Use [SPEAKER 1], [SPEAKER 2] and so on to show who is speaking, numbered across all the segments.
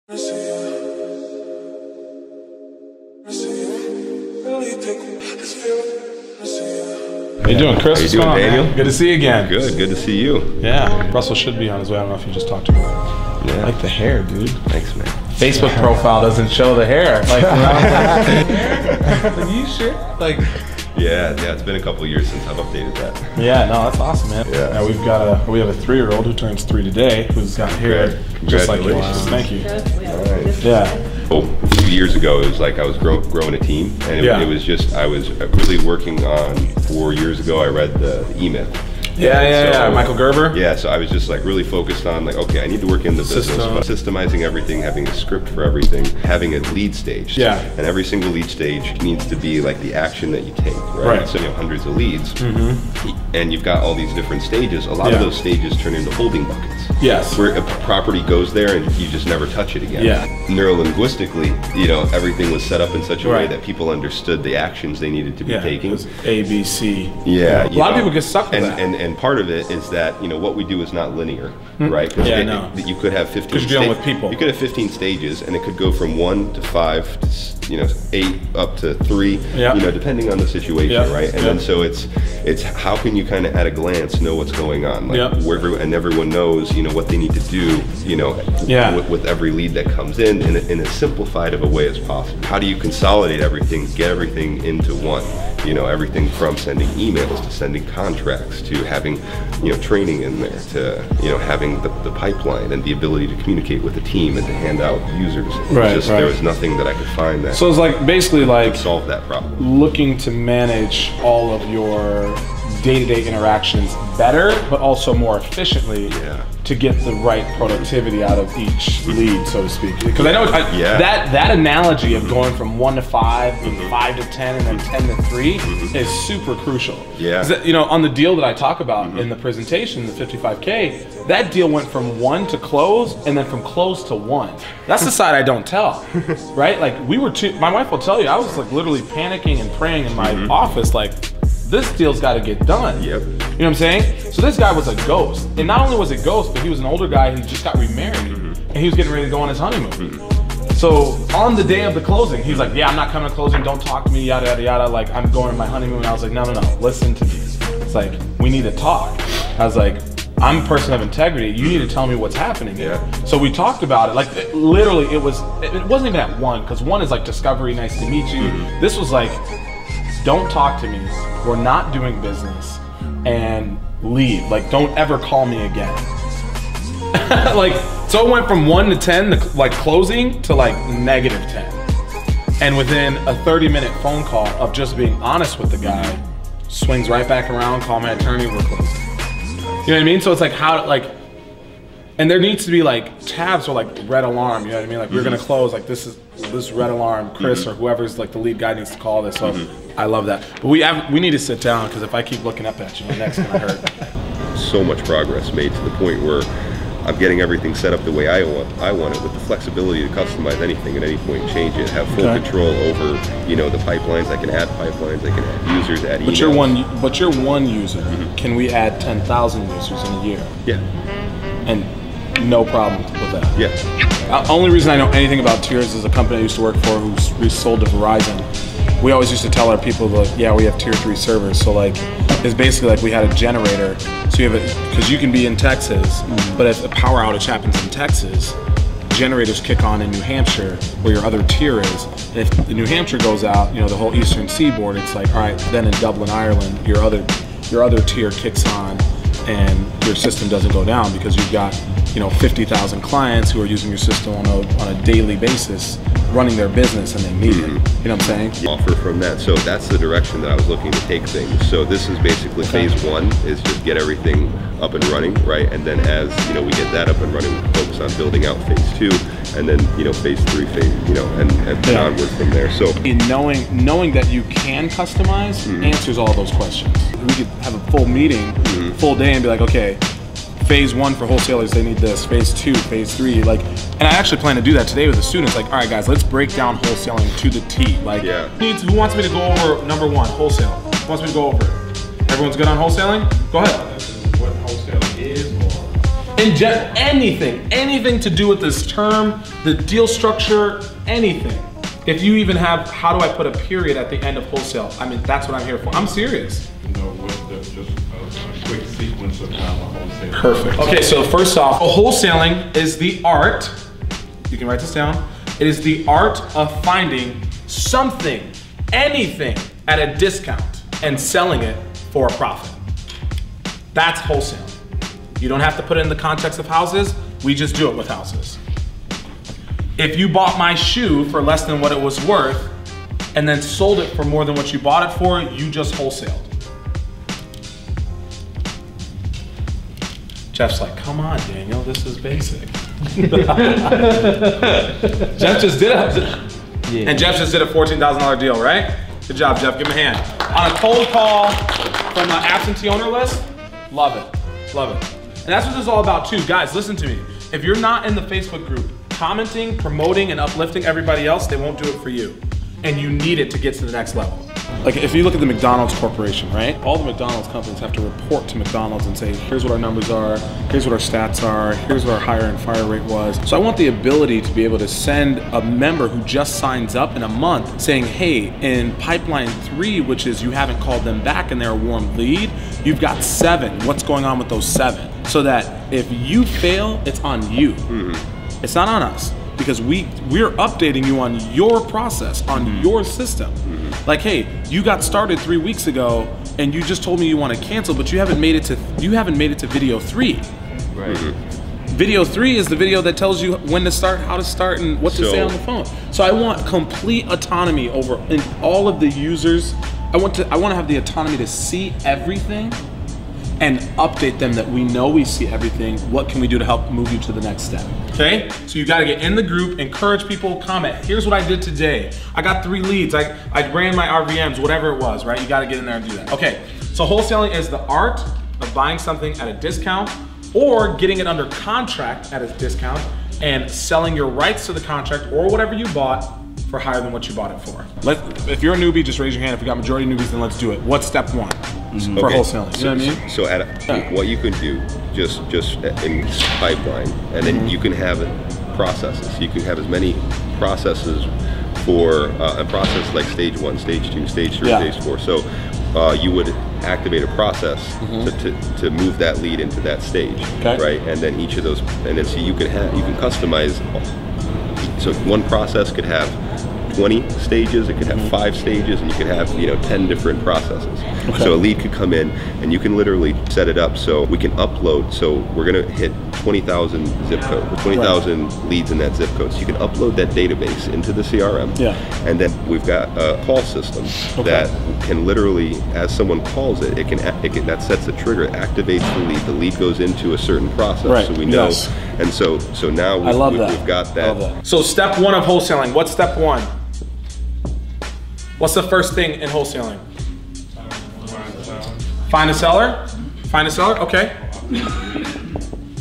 [SPEAKER 1] How you doing, Chris?
[SPEAKER 2] How you doing, Daniel?
[SPEAKER 1] Good to see you again.
[SPEAKER 2] Good to see you.
[SPEAKER 1] Yeah, Russell should be on his way. I don't know if you just talked to him.
[SPEAKER 2] Yeah.
[SPEAKER 1] I like the hair, dude.
[SPEAKER 2] Thanks, man.
[SPEAKER 1] Facebook profile doesn't show the hair. Like, like you sure? Like,
[SPEAKER 2] yeah, it's been a couple years since I've updated that.
[SPEAKER 1] yeah, no, that's awesome, man.
[SPEAKER 2] Yeah.
[SPEAKER 1] Now we have a 3-year-old who turns 3 today, who's got hair just like yours. Thank you.
[SPEAKER 2] All right.
[SPEAKER 1] Yeah.
[SPEAKER 2] Oh, a few years ago, it was like I was growing a team, and it was just, I was really working on, 4 years ago, I read the email.
[SPEAKER 1] Yeah, Michael Gerber.
[SPEAKER 2] Yeah, so I was just like really focused on like, okay, I need to work in the business, systemizing everything, having a script for everything, having a lead stage.
[SPEAKER 1] Yeah.
[SPEAKER 2] And every single lead stage needs to be like the action that you take, right? So you have hundreds of leads, and you've got all these different stages. A lot of those stages turn into holding buckets.
[SPEAKER 1] Yes.
[SPEAKER 2] Where a property goes there and you just never touch it again.
[SPEAKER 1] Yeah.
[SPEAKER 2] Neurolinguistically, everything was set up in such a way that people understood the actions they needed to be taking.
[SPEAKER 1] It was A, B, C.
[SPEAKER 2] Yeah.
[SPEAKER 1] A lot of people get stuck with that.
[SPEAKER 2] And part of it is that what we do is not linear, right?
[SPEAKER 1] Yeah, no.
[SPEAKER 2] You could have 15.
[SPEAKER 1] Because you're dealing with people.
[SPEAKER 2] You could have 15 stages, and it could go from 1 to 5 to 8 up to 3. Depending on the situation, right? And then so it's how can you kind of at a glance know what's going on, like and everyone knows what they need to do, with every lead that comes in as simplified of a way as possible. How do you consolidate everything, get everything into one? Everything from sending emails to sending contracts to having, training in there to, having the pipeline and the ability to communicate with the team and to hand out users. There was nothing that I could find that.
[SPEAKER 1] So it's like basically like
[SPEAKER 2] solve that problem.
[SPEAKER 1] Looking to manage all of your day-to-day interactions better, but also more efficiently to get the right productivity out of each lead, so to speak. Because I know that analogy of going from 1 to 5 and 5 to 10 and then 10 to 3 is super crucial.
[SPEAKER 2] Yeah.
[SPEAKER 1] On the deal that I talk about in the presentation, the 55K, that deal went from 1 to close and then from close to 1. That's the side I don't tell, right? Like my wife will tell you, I was like literally panicking and praying in my office, like, this deal's got to get done.
[SPEAKER 2] Yep.
[SPEAKER 1] You know what I'm saying? So this guy was a ghost. And not only was it ghost, but he was an older guy who just got remarried. And he was getting ready to go on his honeymoon. So on the day of the closing, he's like, yeah, I'm not coming to closing, don't talk to me, yada, yada, yada. Like, I'm going on my honeymoon. I was like, no, listen to me. It's like, we need to talk. I was like, I'm a person of integrity. You need to tell me what's happening here. So we talked about it. Like, literally, it wasn't even at 1, because 1 is like discovery, nice to meet you. This was like, don't talk to me, we're not doing business, and leave. Like, don't ever call me again. Like, so it went from 1 to 10, to like closing, to like -10. And within a 30-minute phone call of just being honest with the guy, swings right back around, call my attorney, we're closing. You know what I mean? So it's like and there needs to be like tabs or like red alarm, you know what I mean? Like, we're gonna close, like this red alarm, Chris or whoever's like the lead guy needs to call this. So I love that. But we need to sit down, because if I keep looking up at you, my neck's gonna hurt.
[SPEAKER 2] So much progress made to the point where I'm getting everything set up the way I want it, with the flexibility to customize anything at any point, change it, have full control over, the pipelines. I can add pipelines, I can add users, add emails.
[SPEAKER 1] But you're one user. Can we add 10,000 users in a year?
[SPEAKER 2] Yeah.
[SPEAKER 1] And no problem with that.
[SPEAKER 2] Yeah.
[SPEAKER 1] Only reason I know anything about tiers is a company I used to work for who sold to Verizon. We always used to tell our people, like, yeah, we have tier 3 servers. So like, it's basically like we had a generator. So you have because you can be in Texas, but if a power outage happens in Texas, generators kick on in New Hampshire, where your other tier is. And if the New Hampshire goes out, the whole eastern seaboard, it's like, all right, then in Dublin, Ireland, your other tier kicks on, and your system doesn't go down, because you've got 50,000 clients who are using your system on a daily basis, running their business, and they need it. You know what I'm saying?
[SPEAKER 2] Offer from that. So that's the direction that I was looking to take things. So this is basically phase 1 is just get everything up and running, right? And then as we get that up and running, we focus on building out phase 2, and then phase 3, and onward from there. So
[SPEAKER 1] knowing that you can customize answers all those questions. We could have a full meeting, full day, and be like, okay, phase 1 for wholesalers, they need this. Phase 2, phase 3, like, and I actually plan to do that today with the students. Like, all right, guys, let's break down wholesaling to the T. Like, who wants me to go over number 1, wholesale? Who wants me to go over it? Everyone's good on wholesaling? Go ahead.
[SPEAKER 3] What wholesaling is, or
[SPEAKER 1] anything to do with this term, the deal structure, anything. If you even have, how do I put a period at the end of wholesale? I mean, that's what I'm here for. I'm serious.
[SPEAKER 3] No, just a quick sequence of how a wholesale.
[SPEAKER 1] Perfect. Okay, so first off, wholesaling is the art, you can write this down, it is the art of finding something, anything at a discount and selling it for a profit. That's wholesaling. You don't have to put it in the context of houses, we just do it with houses. If you bought my shoe for less than what it was worth and then sold it for more than what you bought it for, you just wholesaled. Jeff's like, come on, Daniel, this is basic. Jeff just did it. Yeah. And Jeff just did a $14,000 deal, right? Good job, Jeff, give him a hand. On a cold call from an absentee owner list, love it, love it. And that's what this is all about too. Guys, listen to me. If you're not in the Facebook group, commenting, promoting, and uplifting everybody else, they won't do it for you. And you need it to get to the next level. Like if you look at the McDonald's corporation, right? All the McDonald's companies have to report to McDonald's and say, here's what our numbers are, here's what our stats are, here's what our hire and fire rate was. So I want the ability to be able to send a member who just signs up in a month saying, hey, in pipeline 3, which is you haven't called them back and they're a warm lead, you've got 7. What's going on with those 7? So that if you fail, it's on you. It's not on us, because we're updating you on your process, on your system. Like, hey, you got started 3 weeks ago and you just told me you want to cancel, but you haven't made it to video 3.
[SPEAKER 2] Right.
[SPEAKER 1] Video 3 is the video that tells you when to start, how to start, and what to say on the phone. So I want complete autonomy over in all of the users. I want to have the autonomy to see everything and update them that we know we see everything. What can we do to help move you to the next step? Okay, so you gotta get in the group, encourage people, comment. Here's what I did today. I got 3 leads, I ran my RVMs, whatever it was, right? You gotta get in there and do that. Okay, so wholesaling is the art of buying something at a discount or getting it under contract at a discount and selling your rights to the contract or whatever you bought for higher than what you bought it for. If you're a newbie, just raise your hand. If we got majority newbies, then let's do it. What's step 1 for wholesaling? You know what I mean?
[SPEAKER 2] So what you can do, just in pipeline, and then you can have processes. You can have as many processes for a process like stage 1, stage 2, stage 3, stage 4. So you would activate a process to move that lead into that stage, right? And then each of those, and then so you can customize. So one process could have 20 stages, it could have 5 stages, and you could have 10 different processes. So a lead could come in and you can literally set it up so we can upload. So we're gonna hit 20,000 zip code, 20,000 leads in that zip code. So you can upload that database into the CRM. And then we've got a call system that can literally, as someone calls it, that sets a trigger, it activates the lead. The lead goes into a certain process, so we know. And so now we've got that.
[SPEAKER 1] So step 1 of wholesaling, what's step 1? What's the first thing in wholesaling? Find a seller? Find a seller, okay.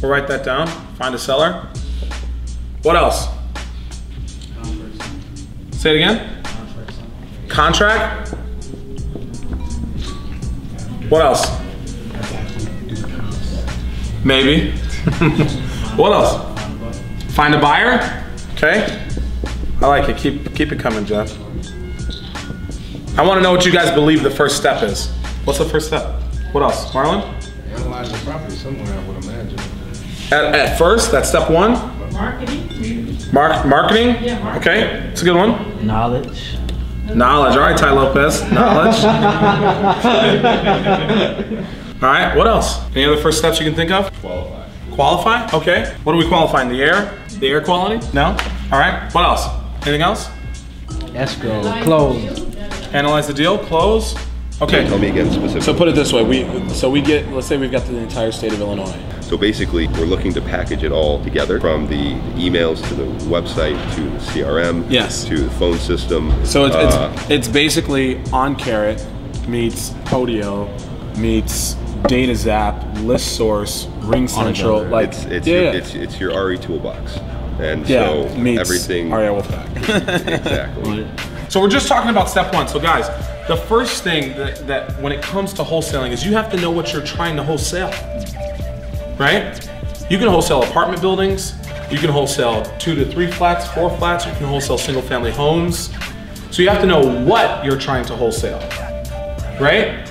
[SPEAKER 1] We'll write that down, find a seller. What else? Say it again. Contract? What else? Maybe. What else? Find a buyer? Okay. I like it, keep it coming, Jeff. I want to know what you guys believe the first step is. What's the first step? What else? Marlon?
[SPEAKER 3] Analyze the property somewhere, I would imagine.
[SPEAKER 1] At first, that's step 1?
[SPEAKER 4] Marketing.
[SPEAKER 1] Marketing?
[SPEAKER 4] Yeah, marketing.
[SPEAKER 1] Okay, it's a good one.
[SPEAKER 4] Knowledge.
[SPEAKER 1] Knowledge, all right, Ty Lopez, knowledge. All right, what else? Any other first steps you can think of?
[SPEAKER 3] Qualify.
[SPEAKER 1] Qualify, okay. What are we qualifying, the air? The air quality? No? All right, what else? Anything else?
[SPEAKER 4] Escrow, close.
[SPEAKER 1] Analyze the deal, close. Okay.
[SPEAKER 2] Tell me again specifically.
[SPEAKER 1] So put it this way, let's say we've got the entire state of Illinois.
[SPEAKER 2] So basically, we're looking to package it all together, from the emails to the website to the CRM, to the phone system.
[SPEAKER 1] So it's basically OnCarrot meets Podio meets DataZap, ListSource, RingCentral. Like
[SPEAKER 2] it's your RE toolbox, and so
[SPEAKER 1] meets
[SPEAKER 2] everything.
[SPEAKER 1] REIWolfpack.
[SPEAKER 2] Exactly.
[SPEAKER 1] So we're just talking about step 1. So guys, the first thing that when it comes to wholesaling is you have to know what you're trying to wholesale, right? You can wholesale apartment buildings, you can wholesale 2 to 3 flats, 4 flats, you can wholesale single family homes. So you have to know what you're trying to wholesale, right?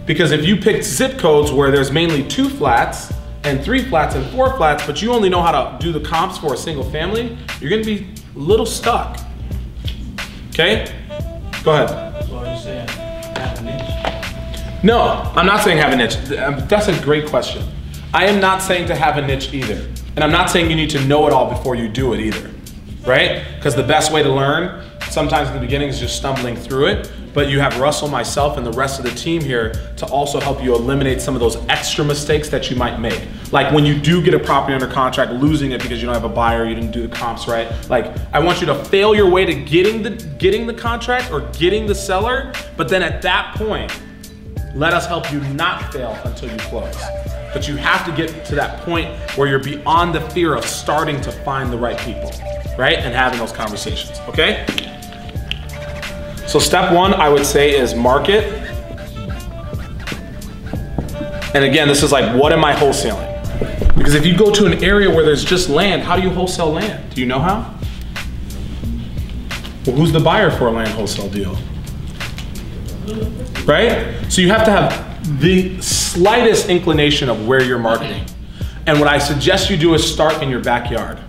[SPEAKER 1] Because if you pick zip codes where there's mainly 2 flats and 3 flats and 4 flats, but you only know how to do the comps for a single family, you're gonna be a little stuck, okay? Go ahead.
[SPEAKER 4] So are you saying have a niche?
[SPEAKER 1] No, I'm not saying have a niche. That's a great question. I am not saying to have a niche either. And I'm not saying you need to know it all before you do it either, right? Because the best way to learn, sometimes in the beginning, is just stumbling through it. But you have Russell, myself, and the rest of the team here to also help you eliminate some of those extra mistakes that you might make. Like when you do get a property under contract, losing it because you don't have a buyer, you didn't do the comps right. Like I want you to fail your way to getting the contract or getting the seller, but then at that point, let us help you not fail until you close. But you have to get to that point where you're beyond the fear of starting to find the right people, right? And having those conversations, okay? So step 1, I would say, is market. And again, this is like, what am I wholesaling? Because if you go to an area where there's just land, how do you wholesale land? Do you know how? Well, who's the buyer for a land wholesale deal? Right? So you have to have the slightest inclination of where you're marketing. And what I suggest you do is start in your backyard.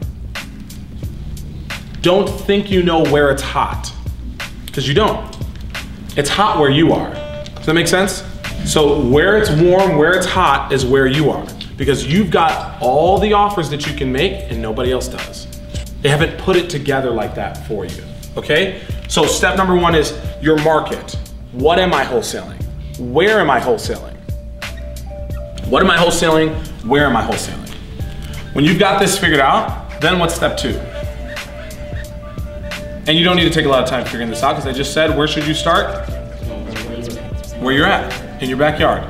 [SPEAKER 1] Don't think you know where it's hot, because you don't. It's hot where you are. Does that make sense? So where it's warm, where it's hot is where you are, because you've got all the offers that you can make and nobody else does. They haven't put it together like that for you, okay? So step number 1 is your market. What am I wholesaling? Where am I wholesaling? What am I wholesaling? Where am I wholesaling? When you've got this figured out, then what's step 2? And you don't need to take a lot of time figuring this out, because I just said, where should you start? Where you're at, in your backyard.